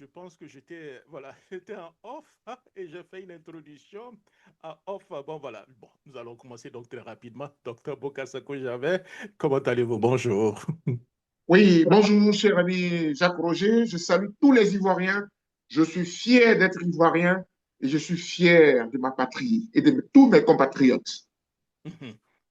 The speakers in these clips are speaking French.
Je pense que j'étais voilà, j'étais en off hein, et j'ai fait une introduction en off. Bon, voilà. Bon, nous allons commencer donc très rapidement. Docteur Bokasako Javet, comment allez-vous? Bonjour. Oui, bonjour, cher ami Jacques Roger. Je salue tous les Ivoiriens. Je suis fier d'être Ivoirien et je suis fier de ma patrie et de tous mes compatriotes.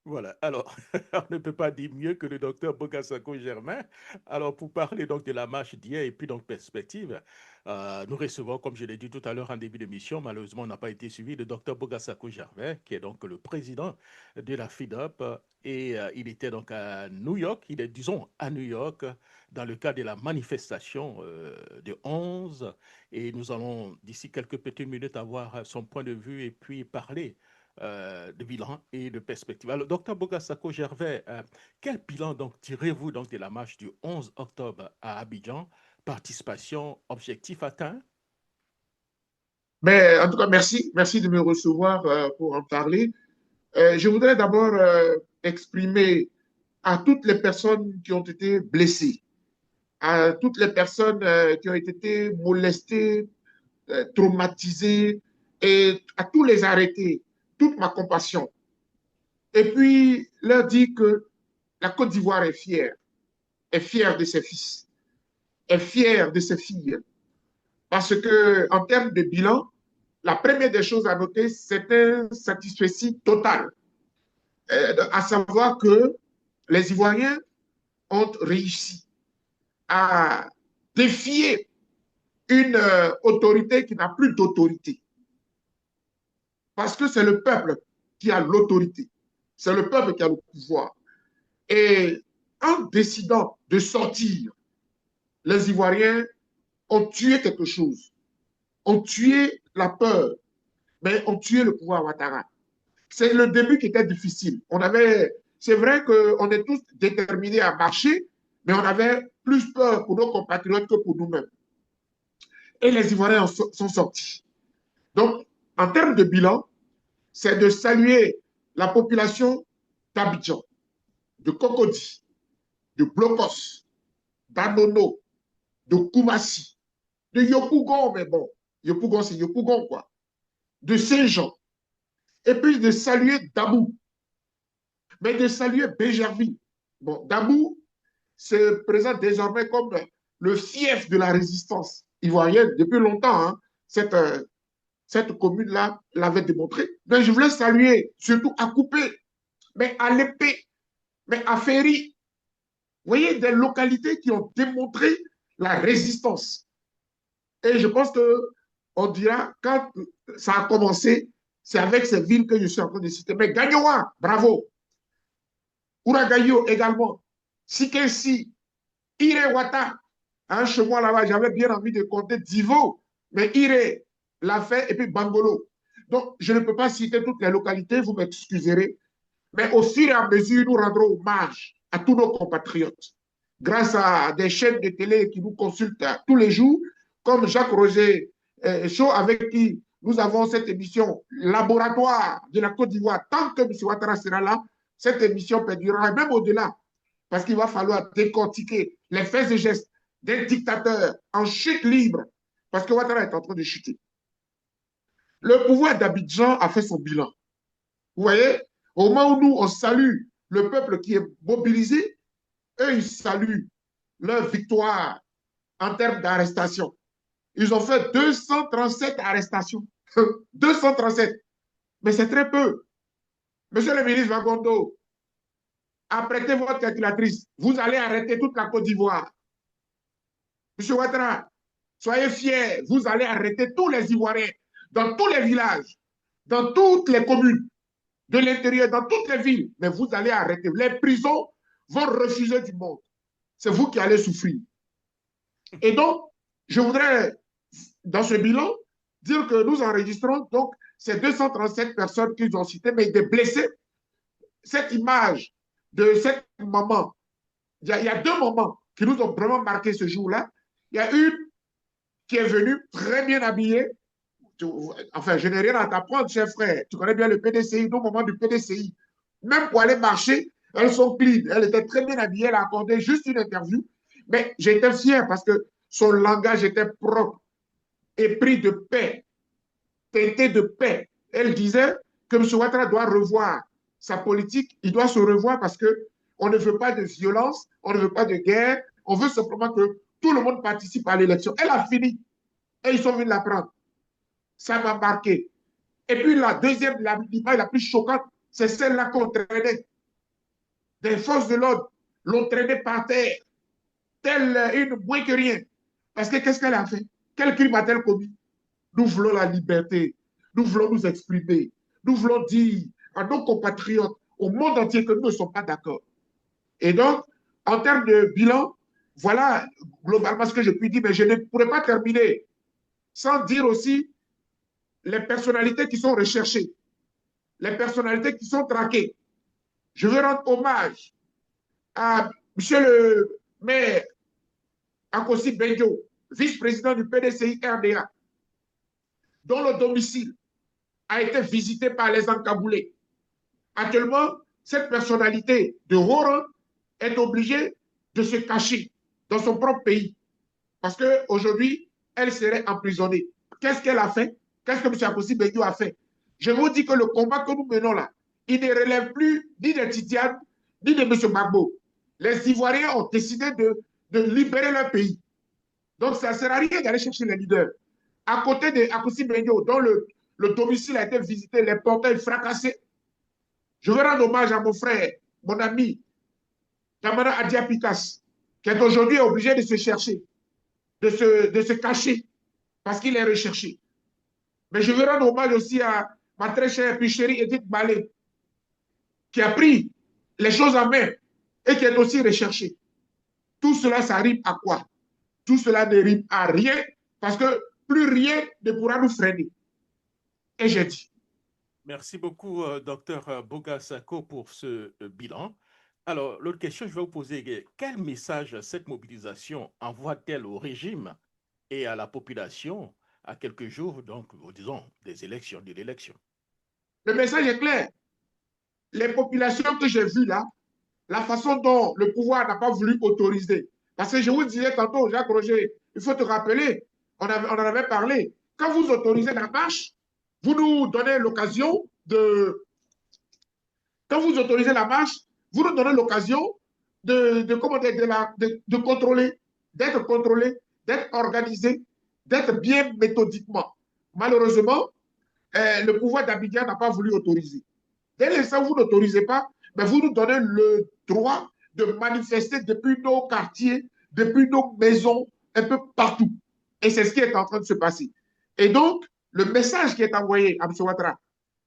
Voilà, alors, on ne peut pas dire mieux que le docteur Bogassako Germain. Alors, pour parler donc de la marche d'hier et puis donc perspective, nous recevons, comme je l'ai dit tout à l'heure en début d'émission, malheureusement, on n'a pas été suivi, le docteur Bogassako Germain, qui est donc le président de la FIDOP. Et il était donc à New York, il est, disons, à New York, dans le cadre de la manifestation de 11. Et nous allons, d'ici quelques petites minutes, avoir son point de vue et puis parler de bilan et de perspective. Alors, docteur Bogassako Gervais, quel bilan donc tirez-vous donc de la marche du 11 octobre à Abidjan? Participation, objectif atteint? Mais en tout cas, merci, merci de me recevoir pour en parler. Je voudrais d'abord exprimer à toutes les personnes qui ont été blessées, à toutes les personnes qui ont été molestées, traumatisées et à tous les arrêtés, toute ma compassion. Et puis leur dire que la Côte d'Ivoire est fière de ses fils, est fière de ses filles. Parce que, en termes de bilan, la première des choses à noter, c'est un satisfait total. À savoir que les Ivoiriens ont réussi à défier une autorité qui n'a plus d'autorité. Parce que c'est le peuple qui a l'autorité. C'est le peuple qui a le pouvoir. Et en décidant de sortir, les Ivoiriens ont tué quelque chose, ont tué la peur, mais ont tué le pouvoir Ouattara. C'est le début qui était difficile. C'est vrai qu'on est tous déterminés à marcher, mais on avait plus peur pour nos compatriotes que pour nous-mêmes. Et les Ivoiriens sont sortis. Donc, en termes de bilan, c'est de saluer la population d'Abidjan, de Cocody, de Blocos, d'Anono, de Koumassi, de Yopougon, mais bon, Yopougon, c'est Yopougon, quoi, de Saint-Jean, et puis de saluer Dabou, mais de saluer Béjerville. Bon, Dabou se présente désormais comme le fief de la résistance ivoirienne depuis longtemps. Hein, cette, euh, cette commune-là l'avait démontré. Mais je voulais saluer surtout à Coupé, mais à l'épée, mais à Ferry. Vous voyez, des localités qui ont démontré la résistance. Et je pense qu'on dira, quand ça a commencé, c'est avec ces villes que je suis en train de citer. Mais Gagnoa, bravo. Uragayo également. Sikensi, Irewata. Hein, chez moi là-bas, j'avais bien envie de compter Divo, mais Ire l'a fait, et puis Bangolo. Donc, je ne peux pas citer toutes les localités, vous m'excuserez, mais au fur et à mesure, nous rendrons hommage à tous nos compatriotes grâce à des chaînes de télé qui nous consultent tous les jours, comme Jacques Roger Chaud, avec qui nous avons cette émission Laboratoire de la Côte d'Ivoire. Tant que M. Ouattara sera là, cette émission perdurera, et même au-delà, parce qu'il va falloir décortiquer les faits et gestes d'un dictateur en chute libre, parce que Ouattara est en train de chuter. Le pouvoir d'Abidjan a fait son bilan. Vous voyez, au moment où nous, on salue le peuple qui est mobilisé, eux, ils saluent leur victoire en termes d'arrestation. Ils ont fait 237 arrestations. 237. Mais c'est très peu. Monsieur le ministre Vagondo, apprêtez votre calculatrice. Vous allez arrêter toute la Côte d'Ivoire. Monsieur Ouattara, soyez fiers. Vous allez arrêter tous les Ivoiriens dans tous les villages, dans toutes les communes de l'intérieur, dans toutes les villes. Mais vous allez arrêter. Les prisons vont refuser du monde. C'est vous qui allez souffrir. Et donc, je voudrais, dans ce bilan, dire que nous enregistrons donc ces 237 personnes qu'ils ont citées, mais des blessés. Cette image de cette maman, il y a deux mamans qui nous ont vraiment marqué ce jour-là. Il y a une qui est venue très bien habillée. Enfin, je n'ai rien à t'apprendre, cher frère. Tu connais bien le PDCI, nos moments du PDCI. Même pour aller marcher, elles sont clean. Elle était très bien habillée, elle a accordé juste une interview. Mais j'étais fier parce que Son langage était propre, épris de paix, teinté de paix. Elle disait que M. Ouattara doit revoir sa politique, il doit se revoir parce qu'on ne veut pas de violence, on ne veut pas de guerre, on veut simplement que tout le monde participe à l'élection. Elle a fini et ils sont venus la prendre. Ça m'a marqué. Et puis la deuxième, l'image la plus choquante, c'est celle-là qu'on traînait. Des forces de l'ordre l'ont traînée par terre, telle une moins que rien. Parce que qu'est-ce qu'elle a fait? Quel crime a-t-elle commis? Nous voulons la liberté. Nous voulons nous exprimer. Nous voulons dire à nos compatriotes, au monde entier, que nous ne sommes pas d'accord. Et donc, en termes de bilan, voilà globalement ce que je puis dire, mais je ne pourrais pas terminer sans dire aussi les personnalités qui sont recherchées, les personnalités qui sont traquées. Je veux rendre hommage à M. le maire Akossi Benjo, vice-président du PDCI RDA, dont le domicile a été visité par les encagoulés. Actuellement, cette personnalité de haut rang est obligée de se cacher dans son propre pays parce qu'aujourd'hui, elle serait emprisonnée. Qu'est-ce qu'elle a fait? Qu'est-ce que M. Akossi Benjo a fait? Je vous dis que le combat que nous menons là, il ne relève plus ni de Tidiane, ni de M. Gbagbo. Les Ivoiriens ont décidé de libérer leur pays. Donc, ça ne sert à rien d'aller chercher les leaders. À côté de Akossi Benjo, dont le domicile a été visité, les portails fracassés, je veux rendre hommage à mon frère, mon ami, Kamara Adia Pikas, qui est aujourd'hui obligé de se chercher, de se cacher, parce qu'il est recherché. Mais je veux rendre hommage aussi à ma très chère puis chérie Edith Balé, qui a pris les choses en main et qui est aussi recherchée. Tout cela, ça rime à quoi? Tout cela ne rime à rien, parce que plus rien ne pourra nous freiner. Et j'ai dit. Merci beaucoup, docteur Boga Sako, pour ce bilan. Alors, l'autre question que je vais vous poser est quel message cette mobilisation envoie-t-elle au régime et à la population à quelques jours, donc, disons, des élections, de l'élection? Le message est clair. Les populations que j'ai vues là, la façon dont le pouvoir n'a pas voulu autoriser. Parce que je vous disais tantôt, Jacques Roger, il faut te rappeler, on en avait parlé. Quand vous autorisez la marche, vous nous donnez l'occasion de. Quand vous autorisez la marche, vous nous donnez l'occasion de contrôler, d'être organisé, d'être bien méthodiquement. Malheureusement, le pouvoir d'Abidjan n'a pas voulu autoriser. Dès l'instant où vous n'autorisez pas, mais vous nous donnez le droit de manifester depuis nos quartiers, depuis nos maisons, un peu partout. Et c'est ce qui est en train de se passer. Et donc, le message qui est envoyé à M. Ouattara,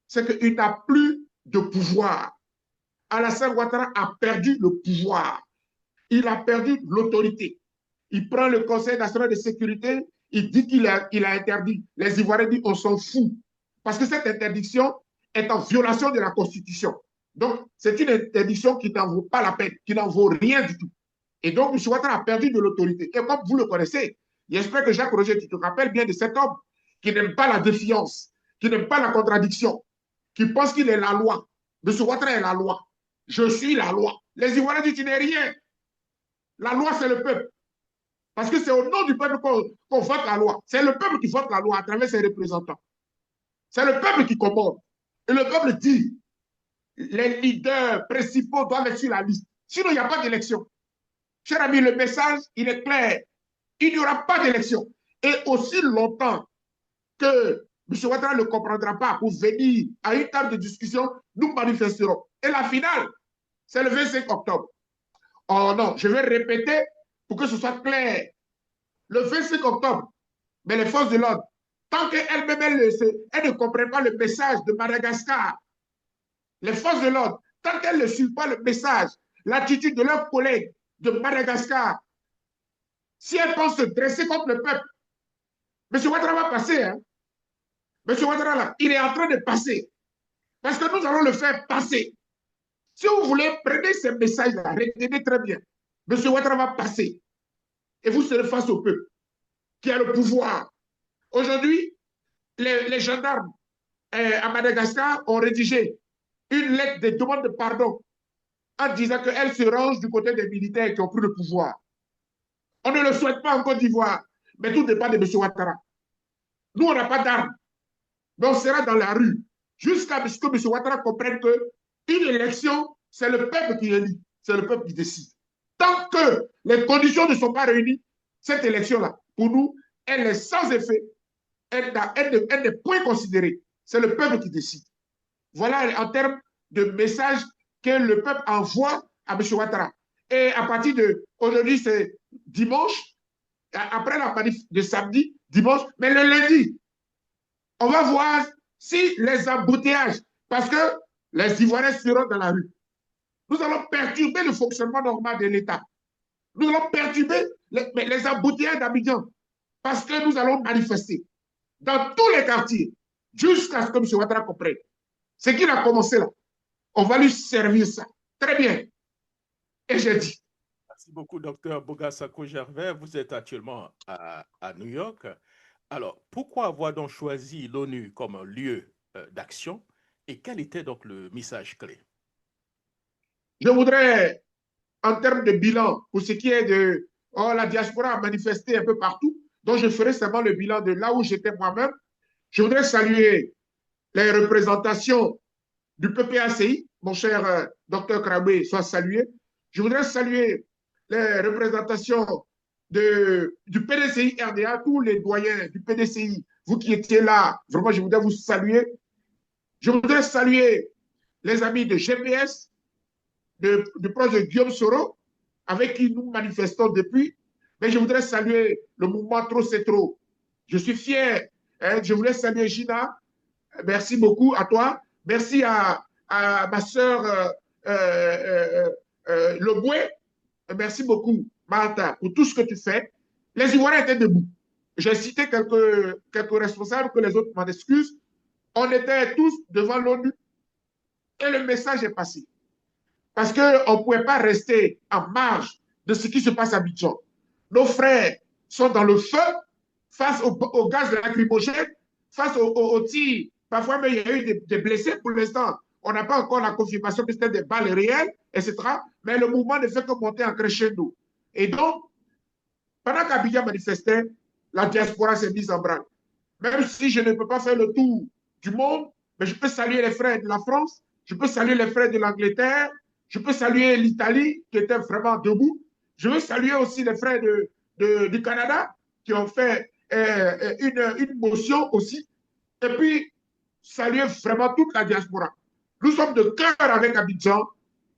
c'est qu'il n'a plus de pouvoir. Alassane Ouattara a perdu le pouvoir. Il a perdu l'autorité. Il prend le Conseil national de sécurité, il dit qu'il a interdit. Les Ivoiriens disent on s'en fout. Parce que cette interdiction est en violation de la Constitution. Donc, c'est une interdiction qui n'en vaut pas la peine, qui n'en vaut rien du tout. Et donc, M. Ouattara a perdu de l'autorité. Et comme vous le connaissez, j'espère que Jacques Roger, tu te rappelles bien de cet homme qui n'aime pas la défiance, qui n'aime pas la contradiction, qui pense qu'il est la loi. M. Ouattara est la loi. Je suis la loi. Les Ivoiriens disent tu n'es rien. La loi, c'est le peuple. Parce que c'est au nom du peuple qu'on vote la loi. C'est le peuple qui vote la loi à travers ses représentants. C'est le peuple qui commande. Et le peuple dit, les leaders principaux doivent être sur la liste. Sinon, il n'y a pas d'élection. Cher ami, le message, il est clair. Il n'y aura pas d'élection. Et aussi longtemps que M. Ouattara ne comprendra pas pour venir à une table de discussion, nous manifesterons. Et la finale, c'est le 25 octobre. Oh non, je vais répéter pour que ce soit clair. Le 25 octobre, mais les forces de l'ordre, tant qu'elles-mêmes, elles ne comprennent pas le message de Madagascar, les forces de l'ordre, tant qu'elles ne suivent pas le message, l'attitude de leurs collègues de Madagascar, si elles pensent se dresser contre le peuple, M. Ouattara va passer. Hein? M. Ouattara, là, il est en train de passer. Parce que nous allons le faire passer. Si vous voulez, prenez ces messages-là, retenez très bien. M. Ouattara va passer. Et vous serez face au peuple qui a le pouvoir. Aujourd'hui, les gendarmes à Madagascar ont rédigé une lettre de demande de pardon en disant qu'elles se rangent du côté des militaires qui ont pris le pouvoir. On ne le souhaite pas en Côte d'Ivoire, mais tout dépend de M. Ouattara. Nous, on n'a pas d'armes, mais on sera dans la rue jusqu'à ce que M. Ouattara comprenne qu'une élection, c'est le peuple qui élit, c'est le peuple qui décide. Tant que les conditions ne sont pas réunies, cette élection-là, pour nous, elle est sans effet, elle n'est point considérée. C'est le peuple qui décide. Voilà en termes de message que le peuple envoie à M. Ouattara. Et à partir de aujourd'hui, c'est dimanche, après la manif de samedi, dimanche, mais le lundi, on va voir si les embouteillages, parce que les Ivoiriens seront dans la rue, nous allons perturber le fonctionnement normal de l'État. Nous allons perturber les embouteillages d'Abidjan, parce que nous allons manifester dans tous les quartiers jusqu'à ce que M. Ouattara comprenne. Ce qu'il a commencé là, on va lui servir ça. Très bien. Et j'ai dit. Merci beaucoup, docteur Bogassako Gervais. Vous êtes actuellement à New York. Alors, pourquoi avoir donc choisi l'ONU comme un lieu d'action et quel était donc le message clé? Je voudrais, en termes de bilan, pour ce qui est de la diaspora a manifesté un peu partout, donc je ferai seulement le bilan de là où j'étais moi-même. Je voudrais saluer les représentations du PPACI, mon cher docteur Krabé, soit salué. Je voudrais saluer les représentations du PDCI RDA, tous les doyens du PDCI, vous qui étiez là, vraiment, je voudrais vous saluer. Je voudrais saluer les amis de GPS, du projet Guillaume Soro, avec qui nous manifestons depuis. Mais je voudrais saluer le mouvement Trop c'est trop. Je suis fier. Hein, je voulais saluer Gina. Merci beaucoup à toi. Merci à ma sœur Leboué. Merci beaucoup, Martha, pour tout ce que tu fais. Les Ivoiriens étaient debout. J'ai cité quelques responsables, que les autres m'en excusent. On était tous devant l'ONU et le message est passé. Parce qu'on ne pouvait pas rester en marge de ce qui se passe à Abidjan. Nos frères sont dans le feu face au gaz de lacrymogène, face aux tirs. Parfois, mais il y a eu des blessés pour l'instant. On n'a pas encore la confirmation que c'était des balles réelles, etc. Mais le mouvement ne fait que monter en crescendo. Et donc, pendant qu'Abidjan manifestait, la diaspora s'est mise en branle. Même si je ne peux pas faire le tour du monde, mais je peux saluer les frères de la France, je peux saluer les frères de l'Angleterre, je peux saluer l'Italie qui était vraiment debout. Je veux saluer aussi les frères du Canada qui ont fait une motion aussi. Et puis, saluer vraiment toute la diaspora. Nous sommes de cœur avec Abidjan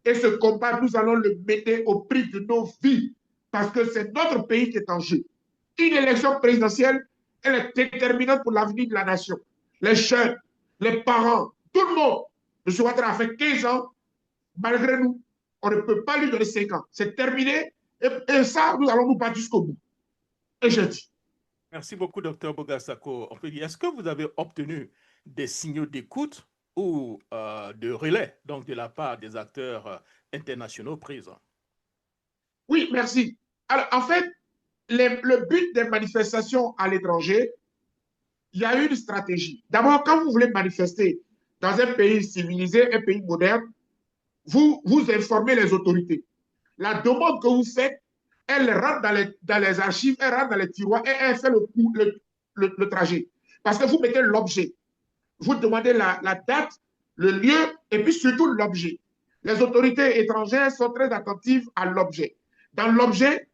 et ce combat, nous allons le mettre au prix de nos vies parce que c'est notre pays qui est en jeu. Une élection présidentielle, elle est déterminante pour l'avenir de la nation. Les jeunes, les parents, tout le monde. M. Ouattara a fait 15 ans. Malgré nous, on ne peut pas lui donner 5 ans. C'est terminé. Et ça, nous allons nous battre jusqu'au bout. Et je dis. Merci beaucoup, docteur Bogassako. Est-ce que vous avez obtenu des signaux d'écoute ou de relais donc de la part des acteurs internationaux présents? Oui, merci. Alors, en fait, le but des manifestations à l'étranger, il y a une stratégie. D'abord, quand vous voulez manifester dans un pays civilisé, un pays moderne, vous informez les autorités. La demande que vous faites, elle rentre dans les archives, elle rentre dans les tiroirs et elle fait le trajet. Parce que vous mettez l'objet. Vous demandez la date, le lieu et puis surtout l'objet. Les autorités étrangères sont très attentives à l'objet. Dans l'objet,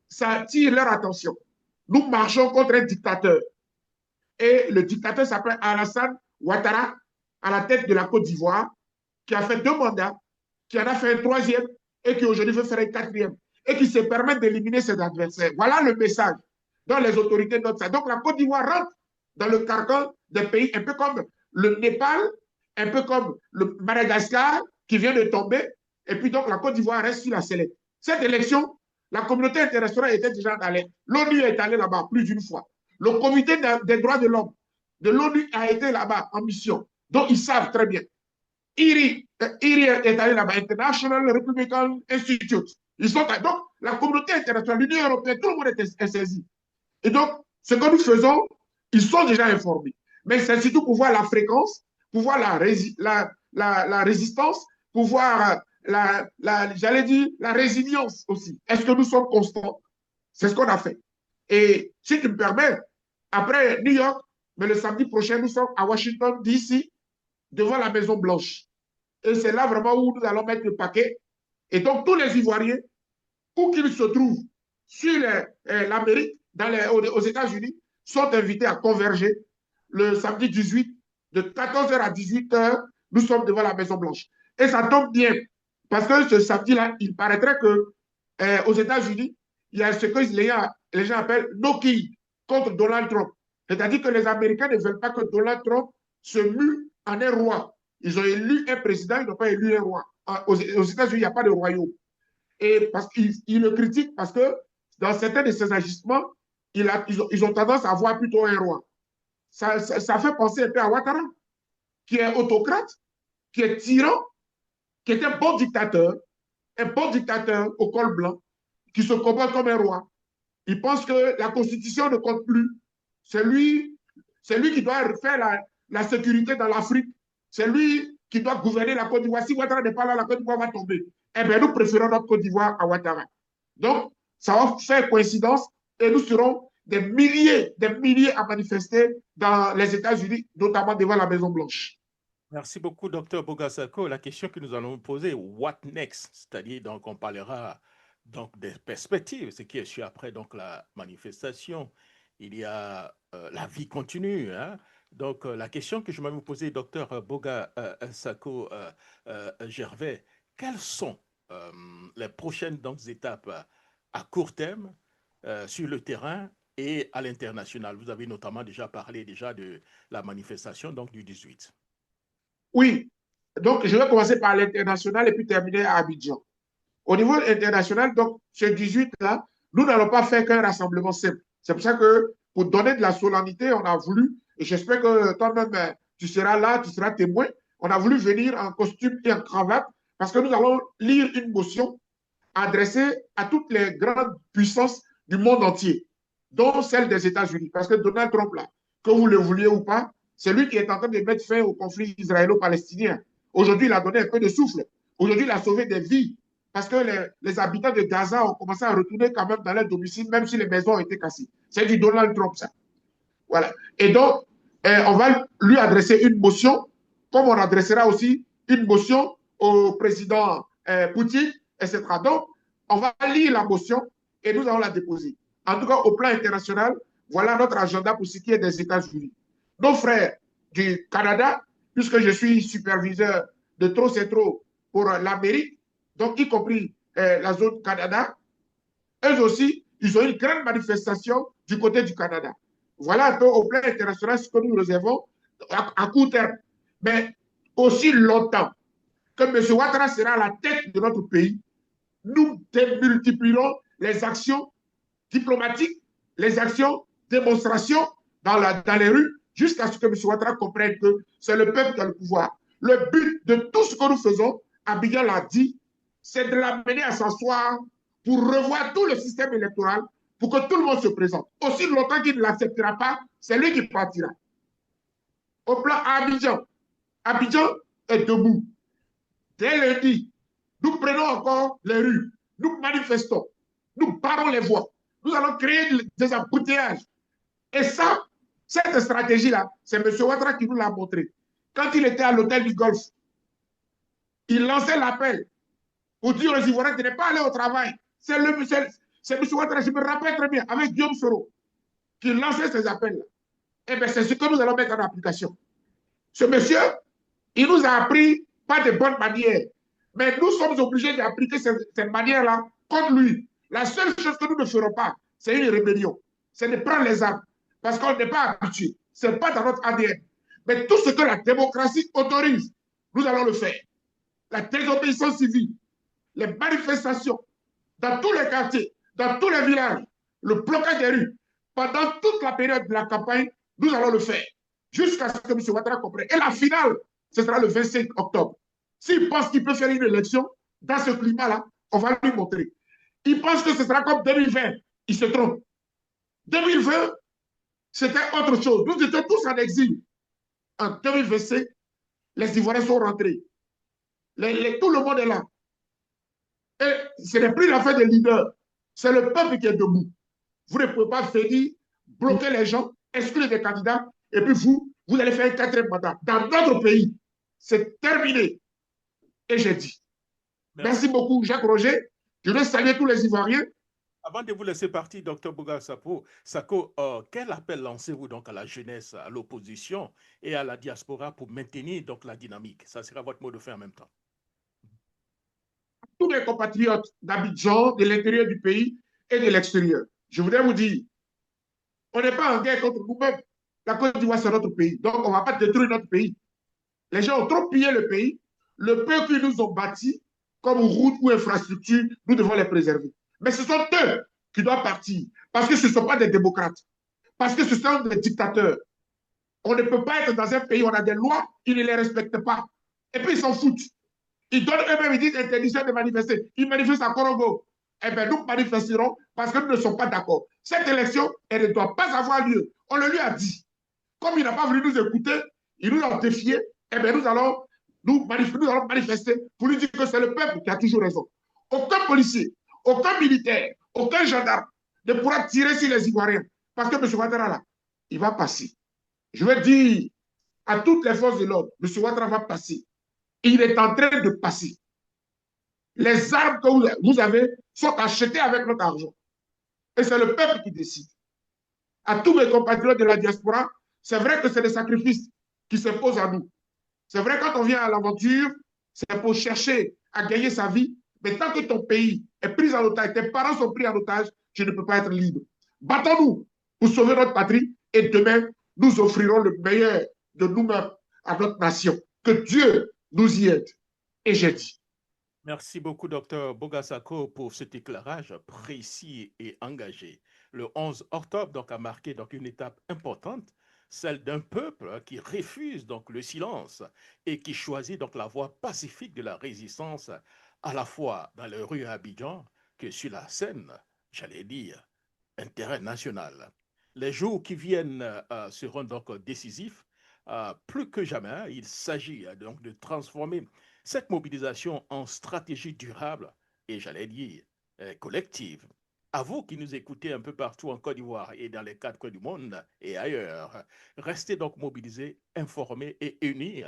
ça attire leur attention. Nous marchons contre un dictateur. Et le dictateur s'appelle Alassane Ouattara, à la tête de la Côte d'Ivoire, qui a fait 2 mandats, qui en a fait un troisième et qui aujourd'hui veut faire un quatrième et qui se permet d'éliminer ses adversaires. Voilà le message dont les autorités notent ça. Donc la Côte d'Ivoire rentre dans le carcan des pays un peu comme le Népal, un peu comme le Madagascar qui vient de tomber. Et puis donc la Côte d'Ivoire reste sur la sellette. Cette élection, la communauté internationale était déjà allée. L'ONU est allée là-bas plus d'une fois. Le comité des droits de l'homme de l'ONU a été là-bas en mission. Donc ils savent très bien. IRI est allé là-bas, International Republican Institute. Ils sont donc la communauté internationale, l'Union européenne, tout le monde est saisi. Et donc, ce que nous faisons, ils sont déjà informés. Mais c'est surtout pour voir la fréquence, pour voir la résistance, pour voir j'allais dire, la résilience aussi. Est-ce que nous sommes constants? C'est ce qu'on a fait. Et si tu me permets, après New York, mais le samedi prochain, nous sommes à Washington, D.C., devant la Maison Blanche. Et c'est là vraiment où nous allons mettre le paquet. Et donc, tous les Ivoiriens, où qu'ils se trouvent sur l'Amérique, aux États-Unis, sont invités à converger le samedi 18, de 14h à 18h, nous sommes devant la Maison-Blanche. Et ça tombe bien, parce que ce samedi-là, il paraîtrait que aux États-Unis, il y a ce que les gens appellent no kill contre Donald Trump. C'est-à-dire que les Américains ne veulent pas que Donald Trump se mue en un roi. Ils ont élu un président, ils n'ont pas élu un roi. Aux États-Unis, il n'y a pas de royaume. Et parce qu'ils le critiquent parce que dans certains de ses agissements, ils ont tendance à voir plutôt un roi. Ça fait penser un peu à Ouattara, qui est autocrate, qui est tyran, qui est un bon dictateur au col blanc, qui se comporte comme un roi. Il pense que la Constitution ne compte plus. C'est lui, qui doit faire la sécurité dans l'Afrique. C'est lui qui doit gouverner la Côte d'Ivoire. Si Ouattara n'est pas là, la Côte d'Ivoire va tomber. Eh bien, nous préférons notre Côte d'Ivoire à Ouattara. Donc, ça va faire coïncidence et nous serons des milliers à manifester dans les États-Unis, notamment devant la Maison-Blanche. Merci beaucoup, docteur Bogasako. La question que nous allons vous poser, what next? C'est-à-dire, donc, on parlera donc des perspectives, ce qui est sûr après donc la manifestation. Il y a la vie continue, hein? Donc, la question que je vais vous poser, docteur Bogasako Gervais, quelles sont les prochaines donc, étapes à court terme sur le terrain et à l'international? Vous avez notamment déjà parlé déjà de la manifestation donc, du 18. Oui, donc je vais commencer par l'international et puis terminer à Abidjan. Au niveau international, donc ce 18-là, nous n'allons pas faire qu'un rassemblement simple. C'est pour ça que pour donner de la solennité, on a voulu, et j'espère que toi-même, tu seras là, tu seras témoin, on a voulu venir en costume et en cravate parce que nous allons lire une motion adressée à toutes les grandes puissances du monde entier, dont celle des États-Unis. Parce que Donald Trump, là, que vous le vouliez ou pas, c'est lui qui est en train de mettre fin au conflit israélo-palestinien. Aujourd'hui, il a donné un peu de souffle. Aujourd'hui, il a sauvé des vies. Parce que les habitants de Gaza ont commencé à retourner quand même dans leur domicile, même si les maisons ont été cassées. C'est du Donald Trump, ça. Voilà. Et donc, on va lui adresser une motion, comme on adressera aussi une motion au président Poutine, etc. Donc, on va lire la motion et nous allons la déposer. En tout cas, au plan international, voilà notre agenda pour ce qui est des États-Unis. Nos frères du Canada, puisque je suis superviseur de Trop c'est trop pour l'Amérique, donc y compris la zone Canada, eux aussi, ils ont une grande manifestation du côté du Canada. Voilà un peu au plan international ce que nous réservons à court terme. Mais aussi longtemps que M. Ouattara sera à la tête de notre pays, nous multiplierons les actions diplomatiques, les actions démonstrations dans les rues, jusqu'à ce que M. Ouattara comprenne que c'est le peuple qui a le pouvoir. Le but de tout ce que nous faisons, Abidjan l'a dit, c'est de l'amener à s'asseoir pour revoir tout le système électoral, pour que tout le monde se présente. Aussi longtemps qu'il ne l'acceptera pas, c'est lui qui partira. Au plan Abidjan, Abidjan est debout. Dès lundi, nous prenons encore les rues, nous manifestons, nous barrons les voies, nous allons créer des embouteillages. Et ça, cette stratégie-là, c'est M. Ouattara qui nous l'a montré. Quand il était à l'hôtel du Golfe, il lançait l'appel pour dire aux Ivoiriens de ne pas aller au travail. C'est M. Ouattara, je me rappelle très bien, avec Guillaume Soro, qui lançait ces appels-là. Eh bien, c'est ce que nous allons mettre en application. Ce monsieur, il nous a appris pas de bonnes manières, mais nous sommes obligés d'appliquer cette manière-là contre lui. La seule chose que nous ne ferons pas, c'est une rébellion. C'est de prendre les armes, parce qu'on n'est pas habitué. Ce n'est pas dans notre ADN. Mais tout ce que la démocratie autorise, nous allons le faire. La désobéissance civile, les manifestations, dans tous les quartiers, dans tous les villages, le blocage des rues, pendant toute la période de la campagne, nous allons le faire. Jusqu'à ce que M. Ouattara comprenne. Et la finale, ce sera le 25 octobre. S'il pense qu'il peut faire une élection dans ce climat-là, on va lui montrer. Il pense que ce sera comme 2020. Il se trompe. 2020, c'était autre chose. Nous étions tous en exil. En 2025, les Ivoiriens sont rentrés. Tout le monde est là. Et ce n'est plus l'affaire des leaders. C'est le peuple qui est debout. Vous ne pouvez pas venir bloquer les gens, exclure des candidats, et puis vous allez faire un quatrième mandat. Dans notre pays, c'est terminé. Et j'ai dit, merci Merci. beaucoup, Jacques Roger. Je veux saluer tous les Ivoiriens. Avant de vous laisser partir, docteur Bouga Sako, quel appel lancez-vous donc à la jeunesse, à l'opposition et à la diaspora pour maintenir donc la dynamique? Ça sera votre mot de fin en même temps. Tous mes compatriotes d'Abidjan, de l'intérieur du pays et de l'extérieur. Je voudrais vous dire, on n'est pas en guerre contre nous-mêmes. La Côte d'Ivoire, c'est notre pays. Donc, on ne va pas détruire notre pays. Les gens ont trop pillé le pays. Le peu qu'ils nous ont bâti, comme route ou infrastructure, nous devons les préserver. Mais ce sont eux qui doivent partir. Parce que ce ne sont pas des démocrates. Parce que ce sont des dictateurs. On ne peut pas être dans un pays où on a des lois, ils ne les respectent pas. Et puis ils s'en foutent. Ils donnent eux-mêmes, ils disent interdiction de manifester. Ils manifestent à Congo. Eh bien, nous manifesterons parce que nous ne sommes pas d'accord. Cette élection, elle ne doit pas avoir lieu. On le lui a dit. Comme il n'a pas voulu nous écouter, il nous a défiés. Eh bien, nous allons manifester pour lui dire que c'est le peuple qui a toujours raison. Aucun policier, aucun militaire, aucun gendarme ne pourra tirer sur les Ivoiriens. Parce que M. Ouattara, là, il va passer. Je veux dire à toutes les forces de l'ordre, M. Ouattara va passer. Il est en train de passer. Les armes que vous avez sont achetées avec notre argent. Et c'est le peuple qui décide. À tous mes compatriotes de la diaspora, c'est vrai que c'est des sacrifices qui s'imposent à nous. C'est vrai, quand on vient à l'aventure, c'est pour chercher à gagner sa vie. Mais tant que ton pays est pris en otage, tes parents sont pris en otage, tu ne peux pas être libre. Battons-nous pour sauver notre patrie et demain, nous offrirons le meilleur de nous-mêmes à notre nation. Que Dieu nous y aide. Et j'ai dit. Merci beaucoup, docteur Bogasako, pour cet éclairage précis et engagé. Le 11 octobre donc, a marqué donc, une étape importante, celle d'un peuple qui refuse donc, le silence et qui choisit donc, la voie pacifique de la résistance, à la fois dans les rues à Abidjan que sur la scène, j'allais dire, intérêt national. Les jours qui viennent seront donc décisifs. Plus que jamais, il s'agit donc de transformer cette mobilisation en stratégie durable et, j'allais dire, collective. À vous qui nous écoutez un peu partout en Côte d'Ivoire et dans les quatre coins du monde et ailleurs, restez donc mobilisés, informés et unis.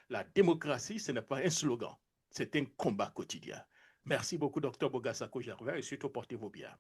La démocratie, ce n'est pas un slogan, c'est un combat quotidien. Merci beaucoup, docteur Bogasako Gervais, et surtout portez-vous bien.